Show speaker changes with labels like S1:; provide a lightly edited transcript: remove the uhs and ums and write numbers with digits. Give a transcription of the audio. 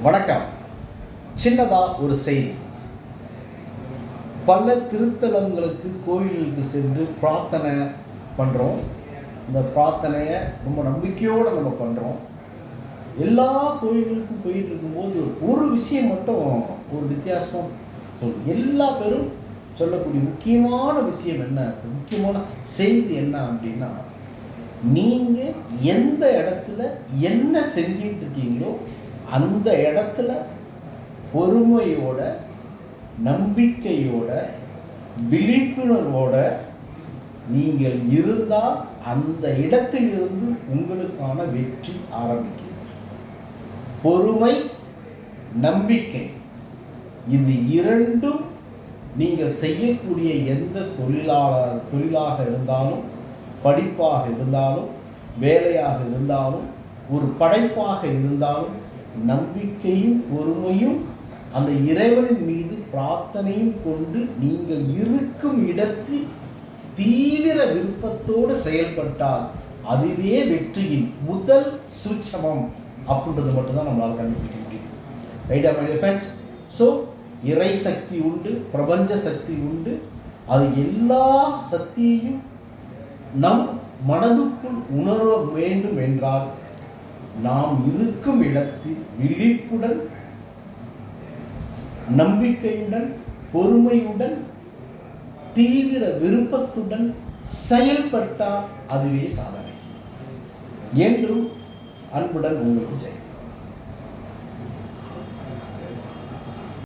S1: வணக்கம். சின்னதாக ஒரு செய்தி. பல திருத்தலங்களுக்கு கோயிலுக்கு சென்று பிரார்த்தனை பண்ணுறோம். இந்த பிரார்த்தனையை ரொம்ப நம்பிக்கையோடு நம்ம பண்ணுறோம். எல்லா கோயிலுக்கும் போயிட்டு இருக்கும்போது ஒரு விஷயம் மட்டும் ஒரு வித்தியாசமாக சொல்லுது. எல்லா பேரும் சொல்லக்கூடிய முக்கியமான விஷயம் என்ன, முக்கியமான செய்தி என்ன அப்படின்னா, நீங்கள் எந்த இடத்துல என்ன செஞ்சிட்டு இருக்கீங்களோ அந்த இடத்துல பொறுமையோட, நம்பிக்கையோட, விழிப்புணர்வோட நீங்கள் இருந்தால் அந்த இடத்திலிருந்து உங்களுக்கான வெற்றி ஆரம்பிக்குது. பொறுமை, நம்பிக்கை, இது இரண்டும் நீங்கள் செய்யக்கூடிய எந்த தொழிலாக இருந்தாலும், படிப்பாக இருந்தாலும், வேலையாக இருந்தாலும், ஒரு படைப்பாக இருந்தாலும், நம்பிக்கையும் பொறுமையும் அந்த இறைவனின் மீது பிரார்த்தனையும் கொண்டு நீங்கள் இருக்கும் இடத்தில் தீவிர விருப்பத்தோடு செயல்பட்டால் அதுவே வெற்றியின் முதல் சூட்சமம் அப்படின்றது மட்டும்தான் நம்மளால் கண்டுபிடிக்க முடியும். ரைட்டா மை டியர் ஃப்ரெண்ட்ஸ்? ஸோ இறை சக்தி உண்டு, பிரபஞ்ச சக்தி உண்டு. அது எல்லா சக்தியையும் நம் மனதுக்குள் உணர வேண்டும் என்றால் நாம் இருக்கும் இடத்தில் விழிப்புடன், நம்பிக்கையுடன், பொறுமையுடன், தீவிர விருப்பத்துடன் செயல்பட்டால் அதுவே சாதனை. என்றும் அன்புடன் உங்களுக்கு ஜெய்.